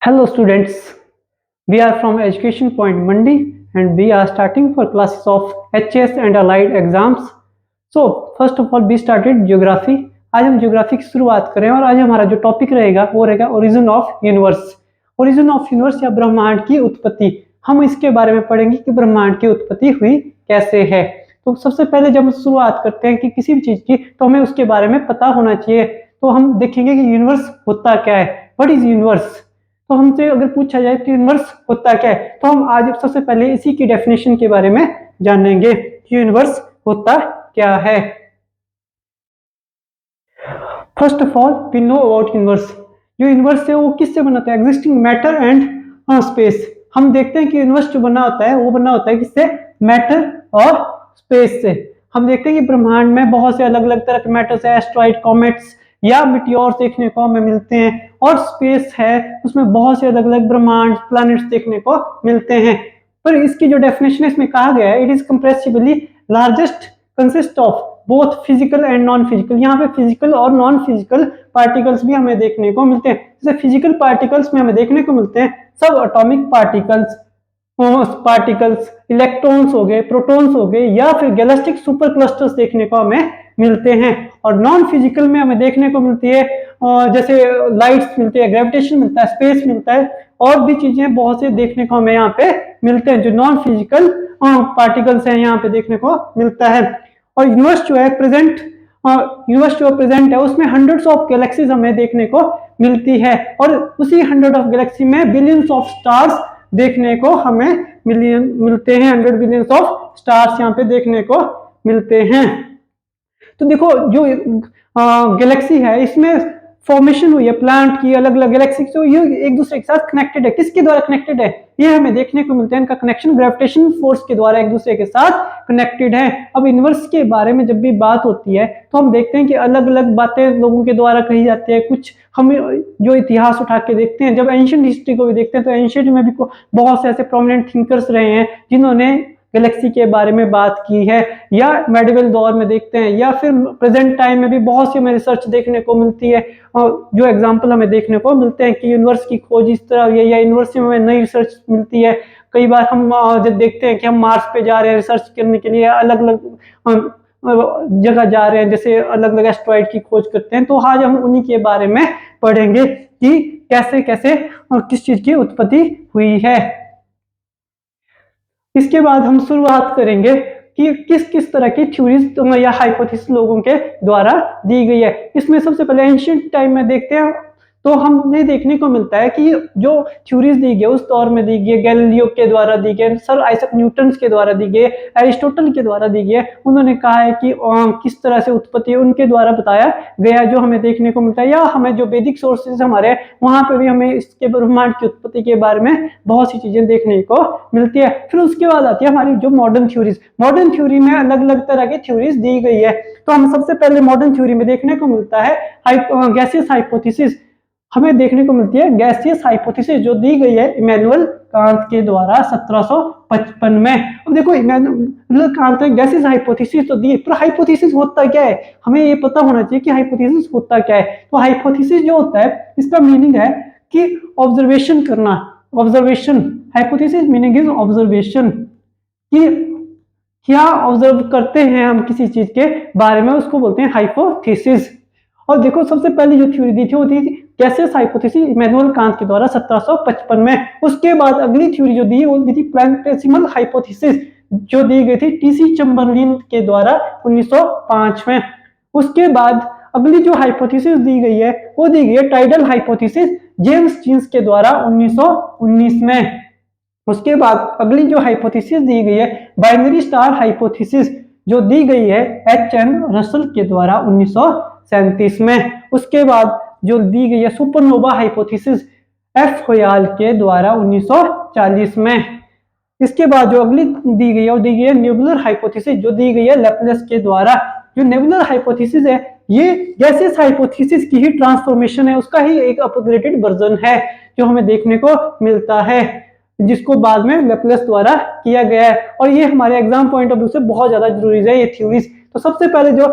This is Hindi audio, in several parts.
Hello students, we are from Education Point Mandi and we are starting for classes of HS and allied exams. So first of all we started geography. आज हम ज्योग्राफी की शुरुआत करें और आज हमारा जो टॉपिक रहेगा वो रहेगा origin of universe. Origin of universe या ब्रह्मांड की उत्पत्ति। हम इसके बारे में पढ़ेंगे कि ब्रह्मांड की उत्पत्ति हुई कैसे है। तो सबसे पहले जब हम शुरुआत करते हैं कि किसी भी चीज की तो हमें उसके बारे में पता होना चाहिए। तो हम देखेंगे कि यूनिवर्स होता क्या है, व्हाट इज यूनिवर्स। तो हमसे अगर पूछा जाए कि यूनिवर्स होता क्या है तो हम आज सबसे पहले इसी की डेफिनेशन के बारे में जानेंगे कि यूनिवर्स होता क्या है। First of all we know about universe. जो यूनिवर्स है वो किससे बना होता है? Existing matter and space. हम देखते हैं कि यूनिवर्स जो बना होता है वो बना होता है किससे? मैटर और स्पेस से। हम देखते हैं कि ब्रह्मांड में बहुत से अलग अलग तरह के मैटर्स है, एस्ट्रॉइड, कॉमेट्स या मिटियोर्स देखने को हमें मिलते हैं, और स्पेस है उसमें बहुत से अलग अलग ब्रह्मांड प्लैनेट्स देखने को मिलते हैं। पर इसकी जो डेफिनेशन है इसमें कहा गया है it is compressibly largest consist of both physical and non physical. यहाँ पे फिजिकल और नॉन फिजिकल पार्टिकल्स भी हमें देखने को मिलते हैं। जैसे फिजिकल पार्टिकल्स में हमें देखने को मिलते हैं सब एटॉमिक पार्टिकल्स, इलेक्ट्रॉन्स हो गए, प्रोटॉन्स हो गए, या फिर गैलेक्टिक सुपर क्लस्टर्स देखने को हमें मिलते हैं। और नॉन फिजिकल में हमें देखने को मिलती है जैसे लाइट्स मिलती है, ग्रेविटेशन मिलता है, स्पेस मिलता है, और भी चीजें बहुत से देखने को हमें यहाँ पे मिलते हैं जो नॉन फिजिकल पार्टिकल्स हैं यहाँ पे देखने को मिलता है। और यूनिवर्स जो है प्रेजेंट है उसमें हंड्रेड्स ऑफ गैलेक्सीज हमें देखने को मिलती है, और उसी हंड्रेड ऑफ गैलेक्सी में बिलियंस ऑफ स्टार्स देखने को हमें मिलते हैं। 100 बिलियंस ऑफ स्टार्स यहाँ पे देखने को मिलते हैं। तो देखो जो गैलेक्सी है इसमें फॉर्मेशन हुई है प्लांट की, अलग अलग गैलेक्सी, तो ये एक दूसरे के साथ कनेक्टेड है। किसके द्वारा कनेक्टेड है? ये हमें देखने को मिलता है इनका कनेक्शन ग्रेविटेशन फोर्स के द्वारा एक दूसरे के साथ कनेक्टेड है। अब यूनिवर्स के बारे में जब भी बात होती है तो हम देखते हैं कि अलग अलग बातें लोगों के द्वारा कही जाती है। कुछ हम जो इतिहास उठा के देखते हैं, जब एंशिएंट हिस्ट्री को भी देखते हैं तो एंशिएंट में भी बहुत से ऐसे प्रोमिनेंट थिंकर्स रहे हैं जिन्होंने गैलेक्सी के बारे में बात की है, या मेडिवल दौर में देखते हैं, या फिर प्रेजेंट टाइम में भी बहुत सी हमें रिसर्च देखने को मिलती है। जो एग्जांपल हमें देखने को मिलते हैं कि यूनिवर्स की खोज इस तरह हुई है, या यूनिवर्स में हमें नई रिसर्च मिलती है। कई बार हम जब देखते हैं कि हम मार्स पे जा रहे हैं रिसर्च करने के लिए, अलग अलग जगह जा रहे हैं, जैसे अलग अलग एस्ट्रॉइड की खोज करते हैं। तो आज हम उन्हीं के बारे में पढ़ेंगे कि कैसे कैसे और किस चीज की उत्पत्ति हुई है। इसके बाद हम शुरुआत करेंगे कि किस किस तरह की थ्योरीज या हाइपोथेसिस लोगों के द्वारा दी गई है। इसमें सबसे पहले एंशिएंट टाइम में देखते हैं तो हमें देखने को मिलता है कि जो थ्योरीज दी गई उस दौर में दी गई, गैलीलियो के द्वारा दी गई, सर आइजैक न्यूटन के द्वारा दी गई, एरिस्टोटल के द्वारा दी गई। उन्होंने कहा है कि किस तरह से उत्पत्ति उनके द्वारा बताया गया जो हमें देखने को मिलता है। या हमें जो वैदिक सोर्सेज हमारे वहां पे भी हमें इसके ब्रह्मांड की उत्पत्ति के बारे में बहुत सी चीजें देखने को मिलती है। फिर उसके बाद आती है हमारी जो मॉडर्न थ्योरीज। मॉडर्न थ्योरी में अलग अलग तरह की थ्योरीज दी गई है। तो हम सबसे पहले मॉडर्न थ्योरी में देखने को मिलता है गैसियस हाइपोथेसिस। हमें देखने को मिलती है गैसियस हाइपोथेसिस जो दी गई है इमैनुअल कांट के द्वारा 1755 में। अब देखो इमैनुअल कांट ने गैसियस हाइपोथेसिस तो दी, पर हाइपोथेसिस होता क्या है हमें ये पता होना चाहिए कि हाइपोथेसिस होता क्या है। तो हाइपोथेसिस जो होता है इसका मीनिंग है कि ऑब्जर्वेशन करना। Observation, hypothesis meaning is observation, कि क्या ऑब्जर्व करते हैं हम किसी चीज के बारे में, उसको बोलते हैं हाइपोथेसिस। और देखो सबसे पहली जो थ्योरी दी थी वो थी गैसियस हाइपोथेसिस इमैनुअल कांट के द्वारा 1755 में। उसके बाद अगली थ्योरी जो दी वो दी थी प्लैनेटेसिमल हाइपोथेसिस जो दी गई थी टीसी चैम्बरलिन के द्वारा 1905 में। उसके बाद अगली जो हाइपोथेसिस दी गई है वो दी गई है टाइडल हाइपोथेसिस जेम्स जीन्स के द्वारा 1919 में। उसके बाद अगली जो हाइपोथेसिस दी गई है बाइनरी स्टार हाइपोथेसिस जो दी गई है एच.एन. रसल के द्वारा 1937 में। उसके बाद जो दी गई है सुपरनोवा हाइपोथेसिस एफ होयाल के द्वारा 1940 में। इसके बाद जो अगली दी गई है वो दी गई है नेबुलर हाइपोथेसिस जो दी गई है लेप्लेस के द्वारा। जो नेबुलर हाइपोथेसिस है ये गैसियस हाइपोथेसिस की ही ट्रांसफॉर्मेशन है, उसका ही एक अपग्रेडेड वर्जन है जो हमें देखने को मिलता है, जिसको बाद में लेप्लेस द्वारा किया गया है। और ये हमारे एग्जाम पॉइंट ऑफ व्यू से बहुत ज्यादा जरूरी है ये थ्योरीज। तो सबसे पहले जो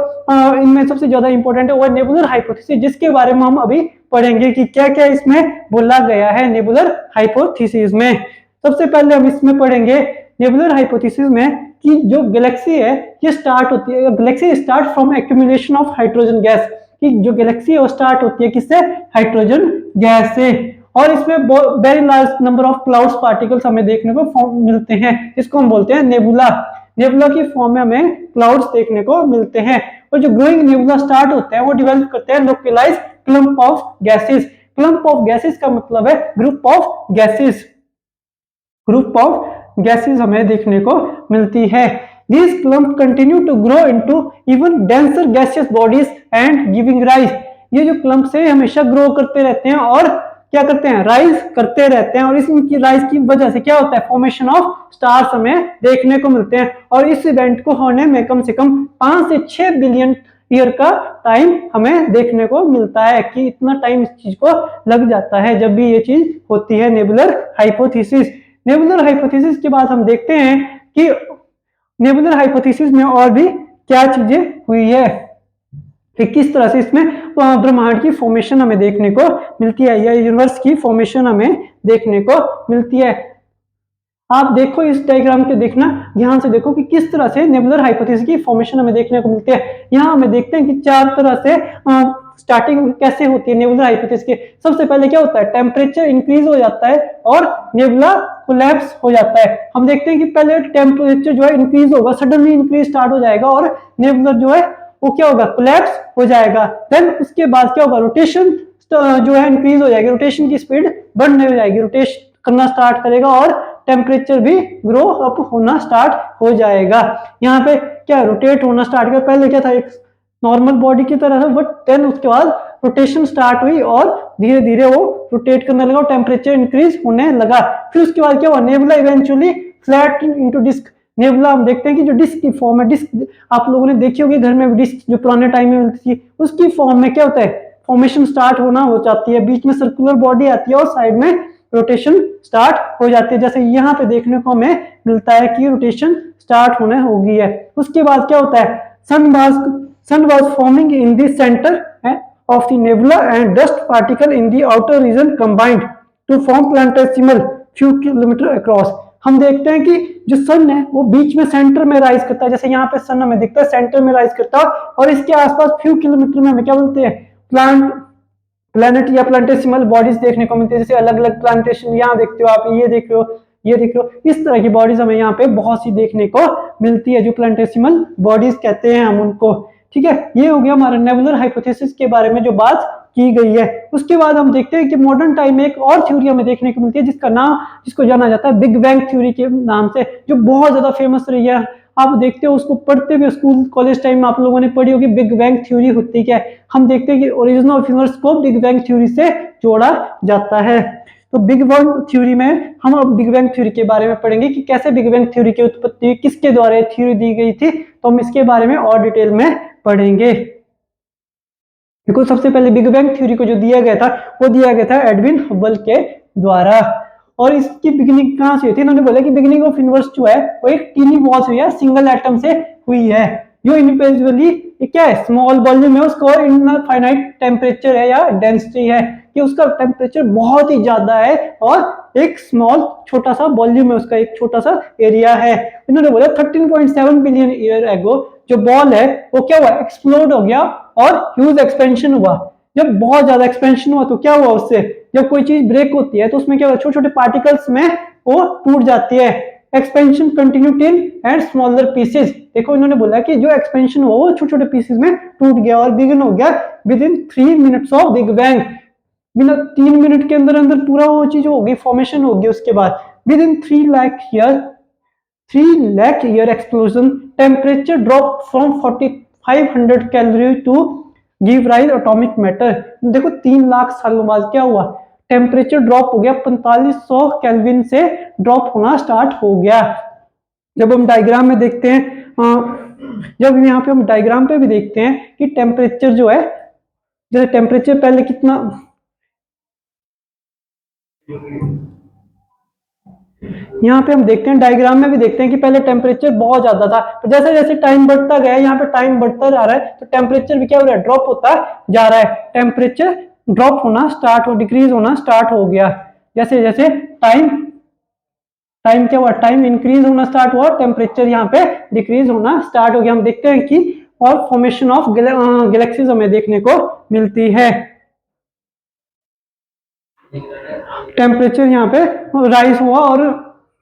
इनमें सबसे ज्यादा इंपॉर्टेंट है वो नेबुलर हाइपोथेसिस जिसके बारे में हम अभी पढ़ेंगे कि क्या क्या इसमें बोला गया है नेबुलर हाइपोथेसिस में। सबसे पहले हम इसमें पढ़ेंगे नेबुलर हाइपोथेसिस में कि जो गैलेक्सी है ये स्टार्ट होती है, Galaxy start from accumulation of hydrogen gas, कि जो गैलेक्सी है वो स्टार्ट होती है किससे, हाइड्रोजन गैस से। और इसमें very large number of clouds particles हमें देखने को मिलते हैं, इसको हम बोलते हैं नेबुला। नेबुला की फॉर्म में हमें क्लाउड्स देखने को मिलते हैं। और जो ग्रोइंग नेबुला स्टार्ट होते हैं वो डेवलप करते हैं localized clump of gases. Clump of gases का मतलब है group of gases, group of gases हमें देखने को मिलती है। These clumps continue to grow into even denser gaseous bodies and giving rise। ये जो क्लम्प्स है हमेशा ग्रो करते रहते हैं और क्या करते हैं, राइज करते रहते हैं। और इसकी राइज की वजह से क्या होता है, फॉर्मेशन ऑफ स्टार्स हमें देखने को मिलते हैं। और इस इवेंट को होने में कम से कम 5 से 6 बिलियन ईयर का टाइम हमें देखने को मिलता है, कि इतना टाइम इस चीज को लग जाता है जब भी ये चीज होती है नेबुलर हाइपोथेसिस। नेबुलर हाइपोथेसिस के बाद हम देखते हैं कि नेबुलर हाइपोथेसिस में और भी क्या चीजें हुई है, कि किस तरह से इसमें ब्रह्मांड की फॉर्मेशन हमें देखने को मिलती है या यूनिवर्स की फॉर्मेशन हमें देखने को मिलती है। आप देखो इस डायग्राम के, देखना ध्यान से देखो कि किस तरह से नेबुलर हाइपोथेसिस की फॉर्मेशन हमें देखने को मिलती है। यहाँ हमें देखते हैं कि 4 तरह से स्टार्टिंग कैसे होती है नेबुलर हाइपोथेसिस की। सबसे पहले क्या होता है, टेम्परेचर इंक्रीज हो जाता है और नेबुला कोलैप्स हो जाता है। हम देखते हैं कि पहले टेम्परेचर जो है इंक्रीज होगा, सडनली इंक्रीज स्टार्ट हो जाएगा और नेबुलर जो है वो क्या होगा, कोलैप्स हो जाएगा। देन उसके बाद क्या होगा, रोटेशन जो है इंक्रीज हो जाएगी, रोटेशन की स्पीड बढ़ने हो जाएगी, रोटेशन करना स्टार्ट करेगा और टेम्परेचर भी ग्रो अप होना स्टार्ट हो जाएगा। यहाँ पे क्या रोटेट होना स्टार्ट किया, पहले क्या था एक नॉर्मल बॉडी की तरह था, बट देन उसके बाद रोटेशन स्टार्ट हुई और धीरे धीरे वो रोटेट करने लगा और टेम्परेचर इंक्रीज होने लगा। फिर उसके बाद क्या हुआ, nebula eventually flat into disc. Nebula हम देखते हैं कि जो डिस्क की फॉर्म है, डिस्क आप लोगों ने देखी होगी घर में डिस्क जो पुराने टाइम में मिलती थी, उसकी फॉर्म में क्या होता है, फॉर्मेशन स्टार्ट होना हो जाती है, बीच में सर्कुलर बॉडी आती है और साइड में रोटेशन स्टार्ट हो जाती है। जैसे यहाँ पे देखने को हमें मिलता है कि रोटेशन स्टार्ट होने हो गई है। उसके बाद क्या होता है, sun was forming in the center of the nebula and dust particle in the outer region combined to form planetesimal few kilometer across। हम देखते हैं कि जो सन है वो बीच में सेंटर में राइज करता है, जैसे यहाँ पे सन हमें दिखता है सेंटर में राइज करता है और इसके आसपास फ्यू किलोमीटर में हमें क्या बोलते हैं, प्लैनेट या प्लांटेसिमल बॉडीज देखने को मिलती है। जैसे अलग अलग प्लांटेशन यहाँ देखते हो आप, ये देख रहे हो, ये देख रहे हो, इस तरह की बॉडीज हमें यहाँ पे बहुत सी देखने को मिलती है, जो प्लांटेसिमल बॉडीज कहते हैं हम उनको। ठीक है, ये हो गया हमारा नेबुलर हाइपोथेसिस के बारे में जो बात की गई है। उसके बाद हम देखते हैं कि मॉडर्न टाइम में एक और थ्योरी हमें देखने को मिलती है जिसको जाना जाता है बिग बैंग थ्योरी के नाम से, जो बहुत ज्यादा फेमस रही है। आप देखते हो उसको पढ़ते हुए स्कूल कॉलेज टाइम में आप लोगों ने पढ़ी होगी, बिग बैंग थ्योरी होती क्या है। हम देखते हैं कि ओरिजिन ऑफ यूनिवर्स को बिग बैंग थ्योरी से जोड़ा जाता है। तो बिग बैंग थ्योरी में हम अब बिग बैंग थ्योरी के बारे में पढ़ेंगे कि कैसे बिग बैंग थ्योरी की उत्पत्ति, किसके द्वारा थ्योरी दी गई थी, तो हम इसके बारे में और डिटेल में पढ़ेंगे। बिकॉज सबसे पहले बिग बैंग थ्योरी को जो दिया गया था वो दिया गया था एडविन हबल के द्वारा। और इसकी बिगिनिंग कहाँ से हुई थी, इन्होंने बोला कि बिगिनिंग ऑफ यूनिवर्स जो है वो एक टीनी बॉल से हुई है, सिंगल एटम से हुई है, जो इंडिविजुअली क्या है, स्मॉल वॉल्यूम है उसका और इनफाइनाइट टेम्परेचर है या डेंसिटी है, कि उसका टेम्परेचर बहुत ही ज्यादा है और एक स्मॉल छोटा सा वॉल्यूम है उसका, एक छोटा सा एरिया है। इन्होंने बोला 13.7 बिलियन ईयर एगो जो बॉल है वो क्या हुआ, एक्सप्लोड हो गया और ह्यूज एक्सपेंशन हुआ। जब बहुत ज्यादा एक्सपेंशन हुआ तो क्या हुआ, उससे जब कोई चीज ब्रेक होती है तो उसमें क्या हुआ, छोटे छोटे पार्टिकल्स में वो टूट जाती है। Expansion continue till and smaller pieces. देखो इन्होंने बोला कि जो एक्सपेंशन हुआ वो छोटे छोटे पीसेस में टूट गया और बिगिन हो गया with in 3 minutes of big bang. बिना 3 मिनट के अंदर अंदर पूरा वो चीज होगी, फॉर्मेशन होगी। उसके बाद within 3 lakh year explosion temperature drop from 4500 calorie to give rise atomic matter. देखो 3 लाख सालों बाद क्या हुआ, टेम्परेचर ड्रॉप हो गया, 4500 केल्विन से ड्रॉप होना स्टार्ट हो गया। जब हम डायग्राम में देखते हैं, जब यहाँ पे हम डायग्राम पे भी देखते हैं कि टेम्परेचर जो है, जैसे टेम्परेचर पहले कितना, यहाँ पे हम देखते हैं डायग्राम में भी देखते हैं कि पहले टेम्परेचर बहुत ज्यादा था, तो जैसे जैसे टाइम बढ़ता गया, यहाँ पे टाइम बढ़ता जा रहा है तो टेम्परेचर भी क्या हो रहा है, ड्रॉप होता जा रहा है। टेम्परेचर ड्रॉप होना स्टार्ट हो, डिक्रीज होना स्टार्ट हो गया। जैसे जैसे टाइम टाइम क्या हुआ, टाइम इंक्रीज होना स्टार्ट हुआ, टेम्परेचर यहाँ पे डिक्रीज होना स्टार्ट हो गया। हम देखते हैं कि और फॉर्मेशन ऑफ गैलेक्सीज हमें देखने को मिलती है। टेम्परेचर यहाँ पे राइज हुआ और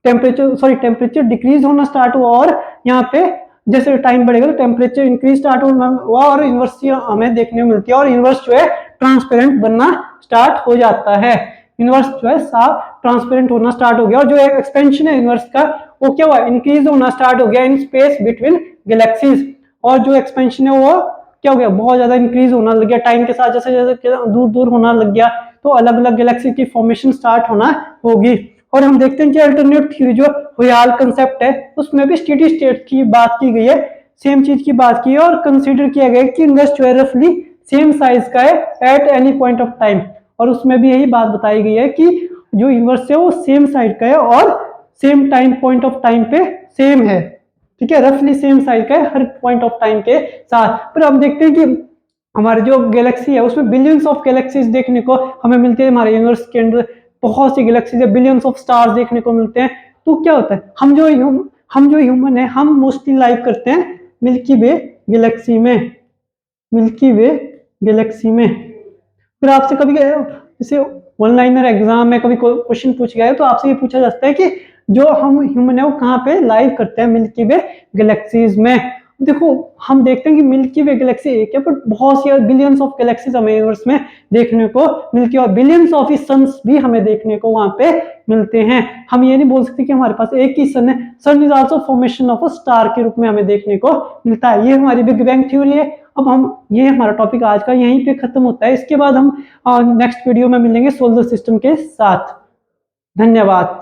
टेम्परेचर डिक्रीज होना स्टार्ट हुआ, और यहाँ पे जैसे टाइम बढ़ेगा तो टेम्परेचर इंक्रीज स्टार्ट होना हुआ, और इनवर्स हमें देखने को मिलती है, और इनवर्स जो है ट्रांसपेरेंट बनना स्टार्ट हो जाता है। इनवर्स जो है साफ ट्रांसपेरेंट होना स्टार्ट हो गया, और जो एक्सपेंशन है इनवर्स का वो क्या हुआ, इंक्रीज होना स्टार्ट हो गया इन स्पेस बिटवीन गैलेक्सीज। और जो एक्सपेंशन है वो क्या हो गया, बहुत ज्यादा इंक्रीज होना लग गया टाइम के साथ, जैसे जैसे दूर दूर होना लग गया, तो अलग अलग गैलेक्सी की फॉर्मेशन स्टार्ट होना होगी। और हम देखते हैं कि अल्टरनेट थ्योरी जो होयाल कंसेप्ट है उसमें भी स्टेडी स्टेट की बात की गई है, सेम चीज की बात की है, और कंसीडर किया गया कि यूनिवर्स जो है रफली सेम साइज का है at any point of time. और उसमें भी यही बात बताई गई है कि जो यूनिवर्स है वो सेम साइज का है और same time point of time पे सेम है, ठीक है, रफली सेम साइज का है हर पॉइंट ऑफ टाइम के साथ। पर हम देखते हैं कि हमारे जो गैलेक्सी है उसमें बिलियंस ऑफ गैलेक्सीज देखने को हमें मिलती है, हमारे यूनिवर्स के अंदर बहुत सी गैलेक्सीज है, बिलियंस ऑफ स्टार्स देखने को मिलते हैं। तो क्या होता है, हम जो ह्यूमन है हम मोस्टली लाइव करते हैं मिल्की वे गैलेक्सी में, मिल्की वे गैलेक्सी में। फिर आपसे कभी जैसे वन लाइनर एग्जाम में कभी क्वेश्चन पूछ गया है तो आपसे ये पूछा जाता है कि जो हम ह्यूमन है वो कहाँ पे लाइव करते हैं, मिल्की वे गैलेक्सीज में। देखो हम देखते हैं कि मिल्की वे गैलेक्सी एक है, पर बहुत सी बिलियंस ऑफ गैलेक्सीज हमें यूनिवर्स में देखने को मिलती है, और बिलियंस ऑफ सन्स भी हमें देखने को वहां पे मिलते हैं। हम ये नहीं बोल सकते कि हमारे पास एक ही सन है, sun is also formation of a star के रूप में हमें देखने को मिलता है। ये हमारी बिग बैंग थ्योरी है। अब हम ये हमारा टॉपिक आज का यहीं पे खत्म होता है, इसके बाद हम नेक्स्ट वीडियो में मिलेंगे सोलर सिस्टम के साथ। धन्यवाद।